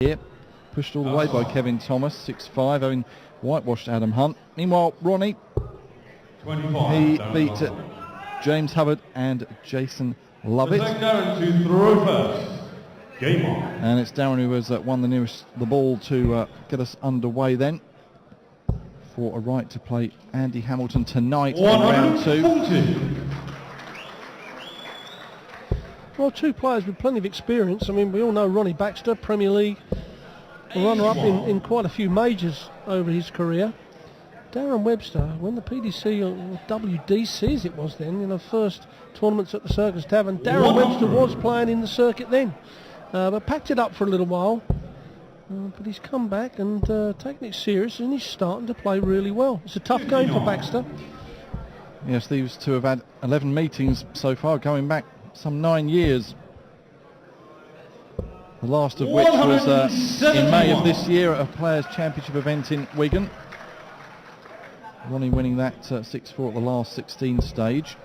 here. Pushed all the way by Kevin Thomas, 6'5", having whitewashed Adam Hunt. Meanwhile, Ronnie, he beat James Hubbard and Jason Lovett. And it's Darren who has won the ball to get us underway then for a right to play Andy Hamilton tonight in round 2. Well, two players with plenty of experience. I mean, we all know Ronnie Baxter, Premier League runner-up in quite a few majors over his career. Darren Webster, when the PDC or WDC as it was then, in the first tournaments at the Circus Tavern, Darren Webster was playing in the circuit then, but packed it up for a little while. But he's come back and taken it serious, and he's starting to play really well. It's a tough game for Baxter. Yes, these two have had 11 meetings so far, going back some 9 years. The last of which was in May of this year at a Players' Championship event in Wigan. Ronnie winning that 6-4 at the last 16 stage.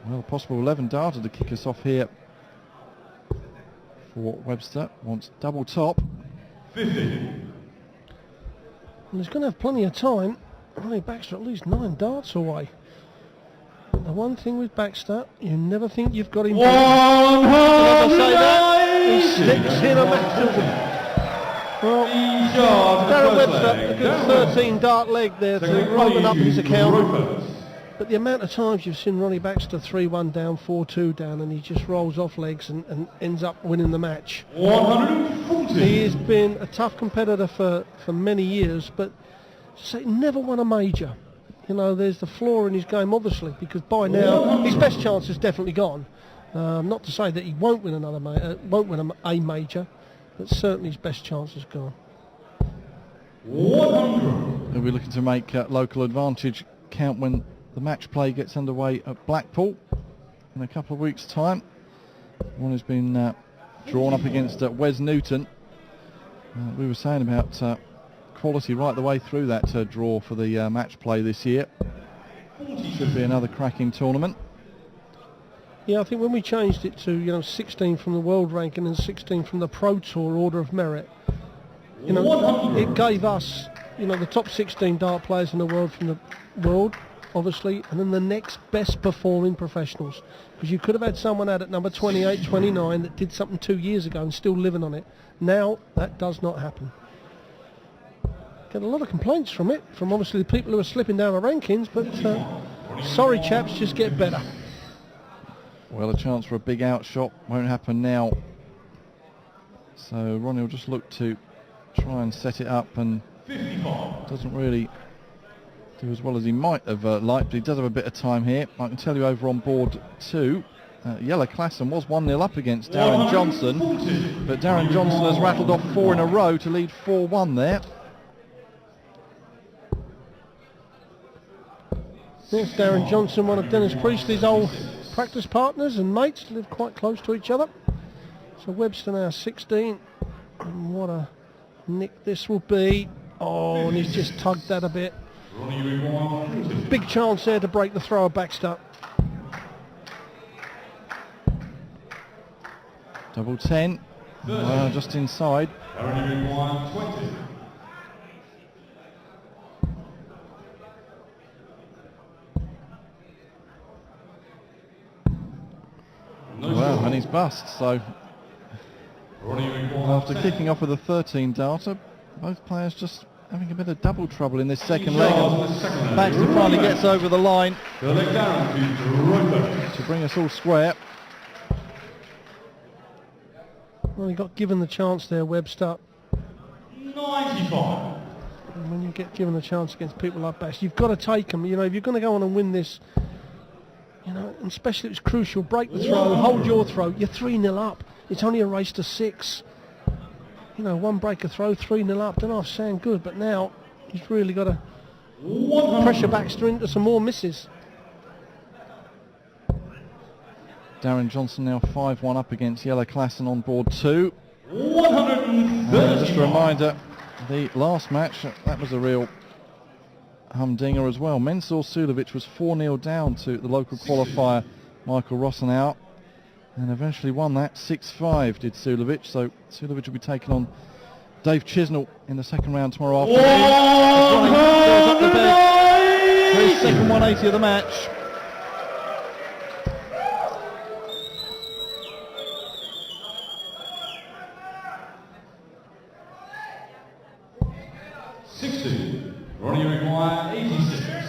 Well, possible 11 darter to kick us off here for Webster. Wants double top. 50. And he's going to have plenty of time. Ronnie Baxter at least 9 darts away. But the one thing with Baxter, you never think you've got him. 190. He sticks in a match. Well, Darren Webster, a good 13 dart leg there to open up his account. But the amount of times you've seen Ronnie Baxter 3-1 down, 4-2 down, and he just rolls off legs and ends up winning the match. 140. He has been a tough competitor for many years, but never won a major. You know, there's the flaw in his game, obviously, because by now his best chance is definitely gone. Not to say that he won't win a major, but certainly his best chance is gone. 100. He'll be looking to make local advantage count when the match play gets underway at Blackpool in a couple of weeks' time. One has been drawn up against Wes Newton. We were saying about quality right the way through that draw for the match play this year. Should be another cracking tournament. Yeah, I think when we changed it to 16 from the world ranking and 16 from the Pro Tour order of merit, it gave us the top 16 dart players in the world from the world, obviously, and then the next best performing professionals, because you could have had someone out at number 28, 29 that did something 2 years ago and still living on it. Now that does not happen. Get a lot of complaints from obviously the people who are slipping down the rankings, but sorry chaps, just get better. Well, a chance for a big outshot won't happen now. So Ronnie will just look to try and set it up, and doesn't really do as well as he might have liked, but he does have a bit of time here. I can tell you over on board 2, Yellow Klassen was 1-0 up against Darren Johnson, but Darren Johnson has rattled off 4 in a row to lead 4-1 there. There's Darren Johnson, one of Dennis Priestley's old practice partners and mates, live quite close to each other. So Webster now 16, and what a nick this will be. Oh, and he's just tugged that a bit. Big chance there to break the throw of Baxter. Double 10, just inside. Well, and he's bust, so after kicking off with a 13 darter, both players just having a bit of double trouble in this second leg, and Baxter finally gets over the line to bring us all square. Well, he got given the chance there, Webster. 95. And when you get given a chance against people like Baxter, you've got to take them. If you're going to go on and win this, and especially it's crucial, break the throw, hold your throw, you're 3-0 up. It's only a race to 6. One break a throw, 3-0 up, don't sound good, but now he's really got to pressure Baxter into some more misses. Darren Johnson now 5-1 up against Yellow Klassen on board 2. 130. Just a reminder, the last match, that was a real humdinger as well. Mensur Sulovic was 4-0 down to the local qualifier Michael Rosenau, and eventually won that 6-5 did Sulovic. So Sulovic will be taking on Dave Chisnell in the second round tomorrow afternoon. Ronnie clears up the bed for his second 180 of the match. Ronnie require 86.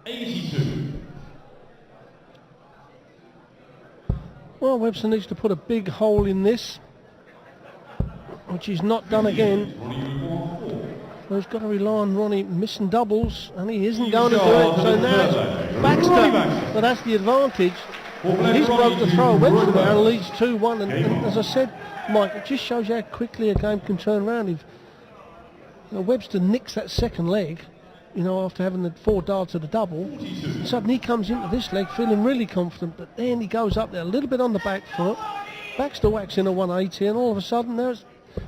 82. Well, Webster needs to put a big hole in this, which he's not done again. Well, he's got to rely on Ronnie missing doubles, and he isn't going to do it. So now it's Baxter, but that's the advantage. He's broke the throw. Webster now leads 2-1, and as I said, Mike, it just shows you how quickly a game can turn around. If Webster nicks that second leg, after having the 4 darts of the double, suddenly he comes into this leg feeling really confident, but then he goes up there a little bit on the back foot. Baxter whacks in a 180, and all of a sudden there's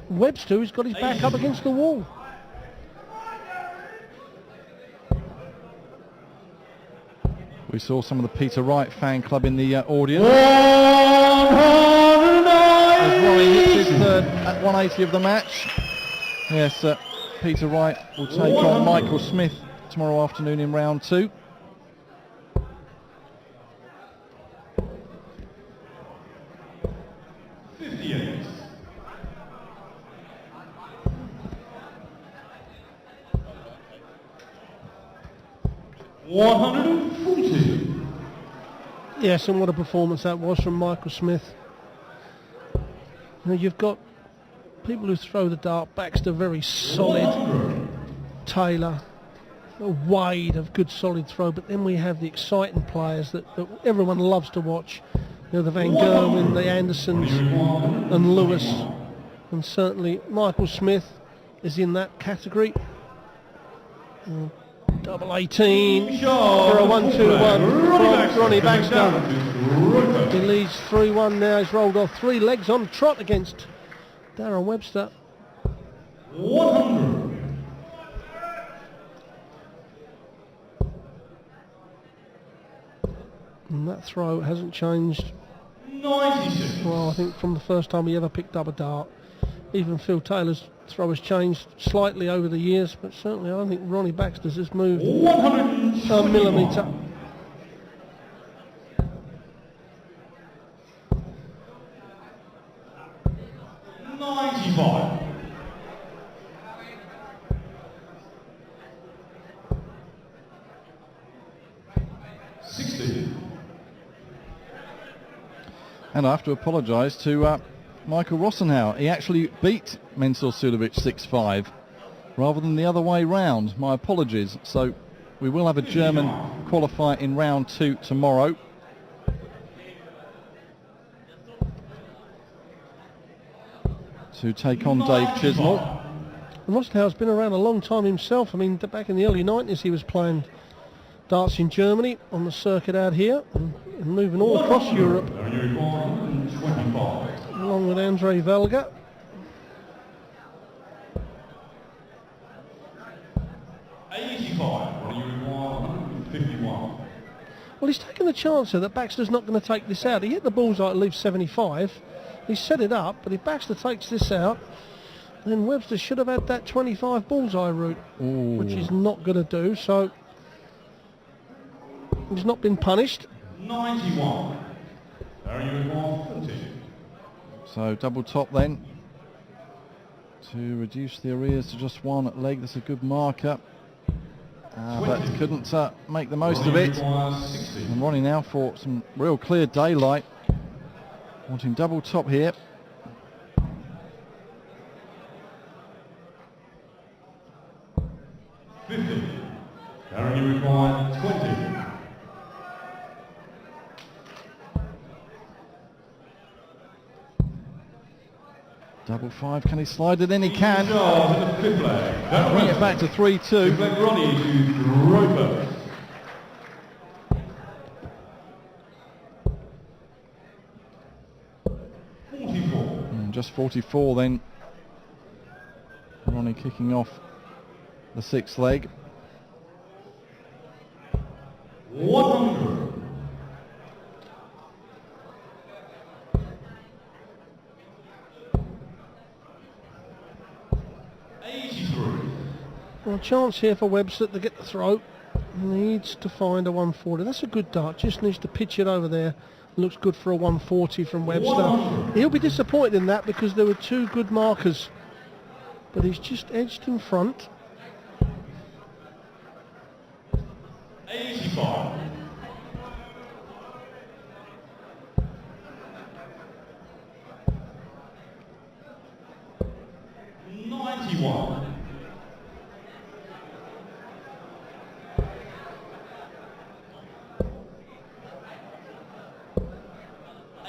Webster who's got his back up against the wall. We saw some of the Peter Wright fan club in the audience. 190. As Ronnie hits his third at 180 of the match. Yes, Peter Wright will take on Michael Smith tomorrow afternoon in round 2. Yes, and what a performance that was from Michael Smith. You've got people who throw the dart. Baxter very solid. Taylor, Wade of good solid throw, but then we have the exciting players that everyone loves to watch. The Van Gerwen, the Andersons, and Lewis, and certainly Michael Smith is in that category. Double 18 for a 1-2-1 from Ronnie Baxter. He leads 3-1 now. He's rolled off 3 legs on trot against Darren Webster. 100. And that throw hasn't changed. 96. Well, I think from the first time he ever picked up a dart. Even Phil Taylor's throw has changed slightly over the years, but certainly I think Ronnie Baxter's has moved a millimetre. And I have to apologise to Michael Rosenhauer. He actually beat Mensur Sulovic 6-5 rather than the other way round. My apologies. So we will have a German qualifier in round 2 tomorrow. To take on Dave Chisnell. Rosenhauer's been around a long time himself. I mean, back in the early 90s he was playing darts in Germany on the circuit out here and moving all across Europe. Along with Andre Velga. Well, he's taken the chance here that Baxter's not going to take this out. He hit the bullseye to leave 75. He set it up, but if Baxter takes this out, then Webster should have had that 25 bullseye route, which he's not going to do. So he's not been punished. 91. So double top then to reduce the arrears to just 1 leg. That's a good marker, but couldn't make the most of it. And Ronnie now for some real clear daylight, wanting double top here. Darren required 20. Double 5, can he slide it in? He can. Bring Bring it back to 3-2. Ronnie to Roper. Just 44 then. Ronnie kicking off the 6th leg. Well, a chance here for Webster to get the throw. Needs to find a 140. That's a good dart. Just needs to pitch it over there. Looks good for a 140 from Webster. He'll be disappointed in that because there were two good markers. But he's just edged in front. 85. $91.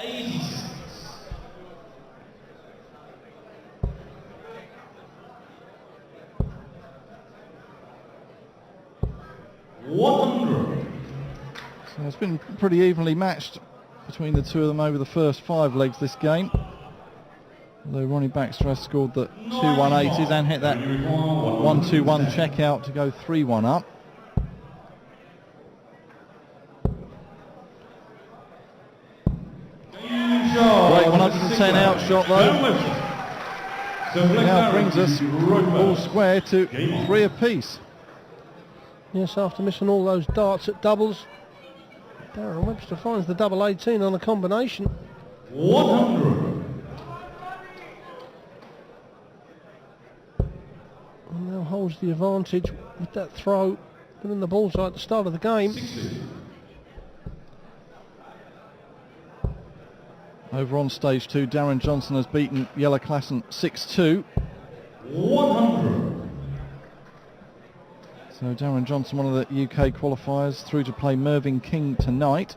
86. 100. So it's been pretty evenly matched between the two of them over the first 5 legs this game. Although Ronnie Baxter has scored the 2 180s and hit that 1-2-1 check out to go 3-1 up. Great 110 out shot though. Now brings us all square to 3 apiece. Yes, after missing all those darts at doubles, Darren Webster finds the double 18 on a combination. 100. And now holds the advantage with that throw, but in the bullseye at the start of the game. 60. Over on stage 2, Darren Johnson has beaten Yellow Klassen 6-2. 100. So Darren Johnson, one of the UK qualifiers, through to play Mervyn King tonight.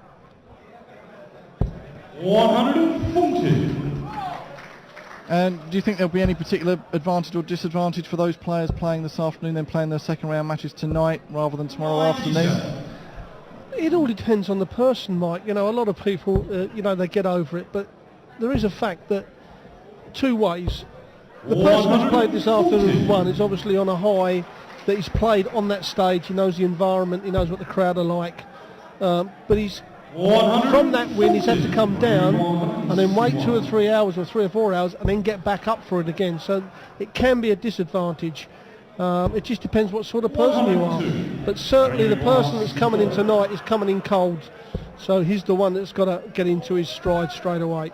140. And do you think there'll be any particular advantage or disadvantage for those players playing this afternoon, then playing their second round matches tonight rather than tomorrow afternoon? It all depends on the person, Mike. You know, a lot of people, they get over it, but there is a fact that 2 ways. The person who's played this afternoon won is obviously on a high, that he's played on that stage. He knows the environment, he knows what the crowd are like. But he's from that win, he's had to come down and then wait 2 or 3 hours or 3 or 4 hours and then get back up for it again. So it can be a disadvantage. It just depends what sort of person you are. But certainly the person that's coming in tonight is coming in cold. So he's the one that's got to get into his stride straight away.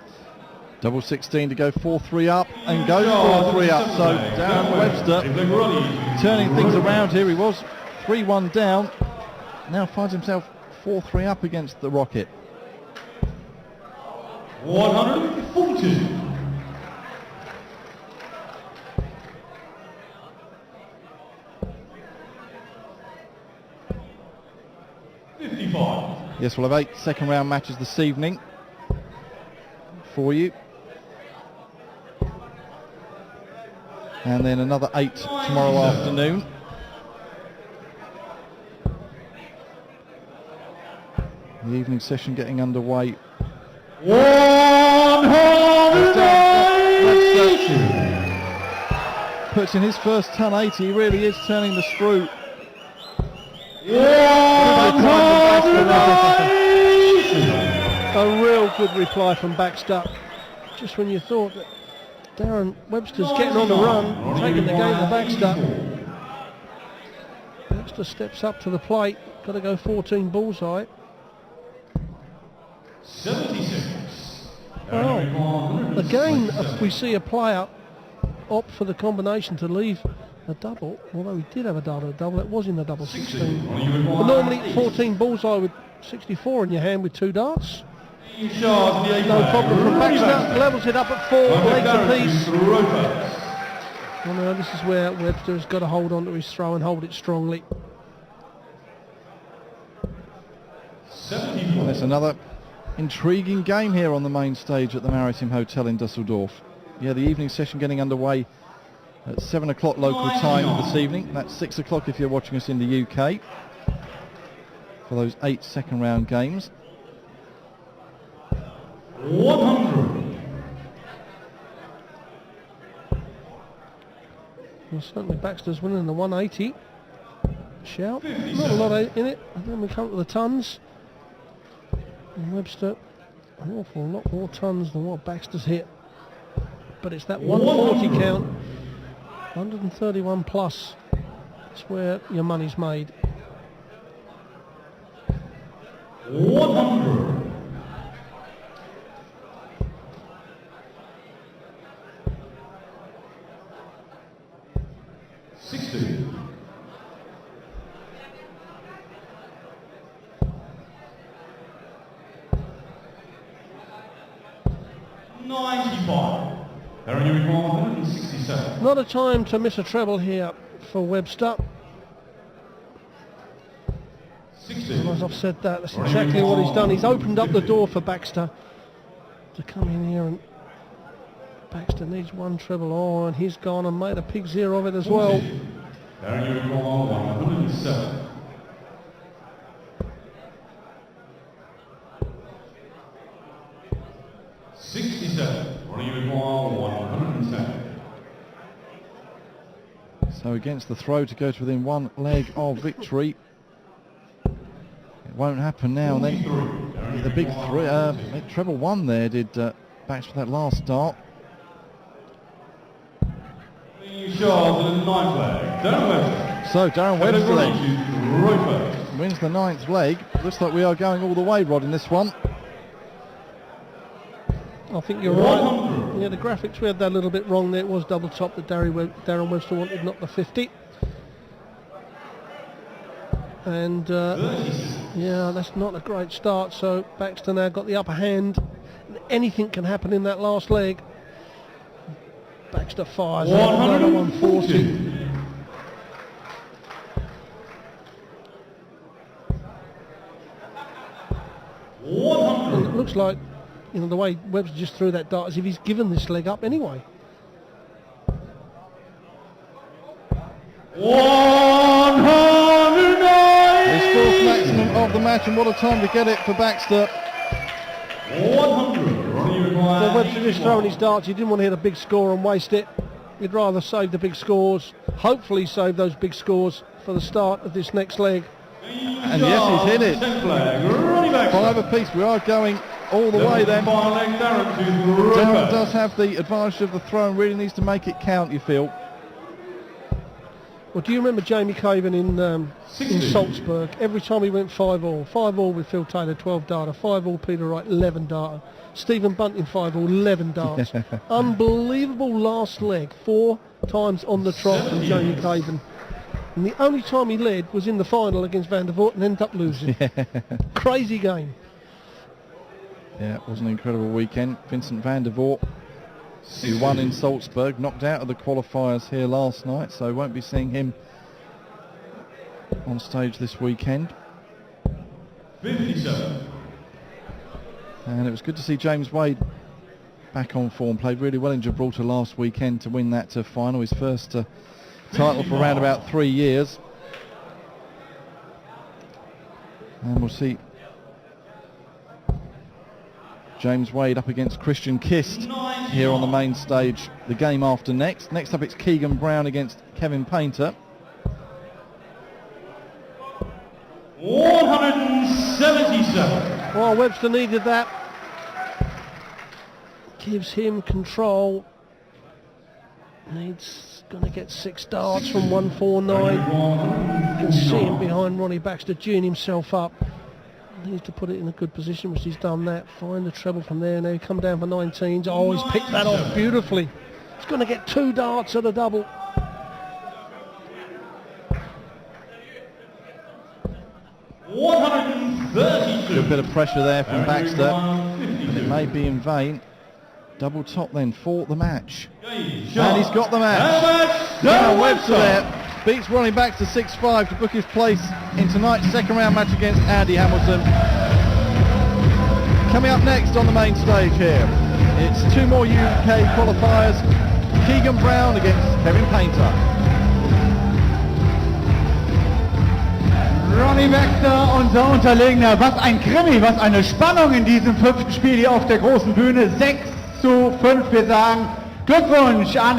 Double 16 to go 4-3 up and goes 4-3 up. So Darren Webster turning things around here. He was 3-1 down. Now finds himself 4-3 up against the Rocket. 140. $55. Yes, we'll have 8 second round matches this evening for you. And then another 8 tomorrow afternoon. The evening session getting underway. 180. Puts in his first ton 80. He really is turning the screw. A real good reply from Baxter. Just when you thought that Darren Webster's getting on the run, taking the game to Baxter. Baxter steps up to the plate, got to go 14 bullseye. 76. Well, again, we see a player opt for the combination to leave a double, although he did have a double, it was in the double 16. But normally 14 bullseye with 64 in your hand with 2 darts. No problem from Baxter, levels it up at 4 legs apiece. Well, now this is where Webster has got to hold on to his throw and hold it strongly. There's another intriguing game here on the main stage at the Maritime Hotel in Dusseldorf. Yeah, the evening session getting underway at 7 o'clock local time this evening. That's 6 o'clock if you're watching us in the UK for those 8 second round games. 100. Well, certainly Baxter's winning the 180. Shout. Not a lot in it. And then we come to the tons. And Webster, an awful lot more tons than what Baxter's hit. But it's that 140 count. 131 plus. That's where your money's made. 100. 60. 95. Darren, you recall 167. Not a time to miss a treble here for Webster. 60. And as I've said that, that's exactly what he's done. He's opened up the door for Baxter to come in here, and Baxter needs one treble. Oh, and he's gone and made a pig zero of it as well. Darren, you recall 107. 67. Ronnie, you recall 110. So against the throw to go to within one leg of victory. It won't happen now. And then the big treble one there did Baxter for that last start. Charles, the 9th leg. Darren Webster. So Darren Webster then Right first. wins the 9th leg. Looks like we are going all the way, Rod, in this one. I think you're right. Yeah, the graphics, we had that a little bit wrong there. It was double top that Darren Webster wanted, not the 50. And yeah, that's not a great start. So Baxter now got the upper hand. Anything can happen in that last leg. Baxter fires another 140. And it looks like, you know, the way Webster just threw that dart, as if he's given this leg up anyway. 109. His fourth maximum of the match, and what a time to get it for Baxter. 100. Well, Webster just throwing his darts. He didn't want to hit a big score and waste it. He'd rather save the big scores, hopefully save those big scores for the start of this next leg. And yes, he's hit it. 5 apiece. We are going all the way then. Darren does have the advantage of the throw and really needs to make it count, you feel. Well, do you remember Jamie Caven in Salzburg? Every time he went 5-all. 5-all with Phil Taylor, 12 darter. 5-all Peter Wright, 11 darter. Stephen Bunting 5-all, 11 darts. Unbelievable last leg. 4 times on the trot from Jamie Caven. And the only time he led was in the final against Van der Voort and ended up losing. Crazy game. Yeah, it was an incredible weekend. Vincent van der Voort, who won in Salzburg, knocked out of the qualifiers here last night, so won't be seeing him on stage this weekend. 57. And it was good to see James Wade back on form. Played really well in Gibraltar last weekend to win that final, his first title for around about 3 years. And we'll see James Wade up against Christian Kist here on the main stage the game after next. Next up it's Keegan Brown against Kevin Painter. 177. Well, Webster needed that. Gives him control. He's going to get 6 darts from 149. You can see him behind Ronnie Baxter, geeing himself up. Needs to put it in a good position, which he's done that. Find the treble from there. Now he come down for 19s. Oh, he's picked that off beautifully. He's going to get 2 darts at a double. A little bit of pressure there from Baxter, but it may be in vain. Double top then for the match. And he's got the match. Darren Webster there beats Ronnie Baxter 6-5 to book his place in tonight's second round match against Andy Hamilton. Coming up next on the main stage here, it's 2 more UK qualifiers. Keegan Brown against Kevin Painter. Ronnie Baxter, unser Unterlegener. Was ein Krimi, was eine Spannung in diesem 5. Spiel hier auf der großen Bühne. 6-5, wir sagen Glückwunsch an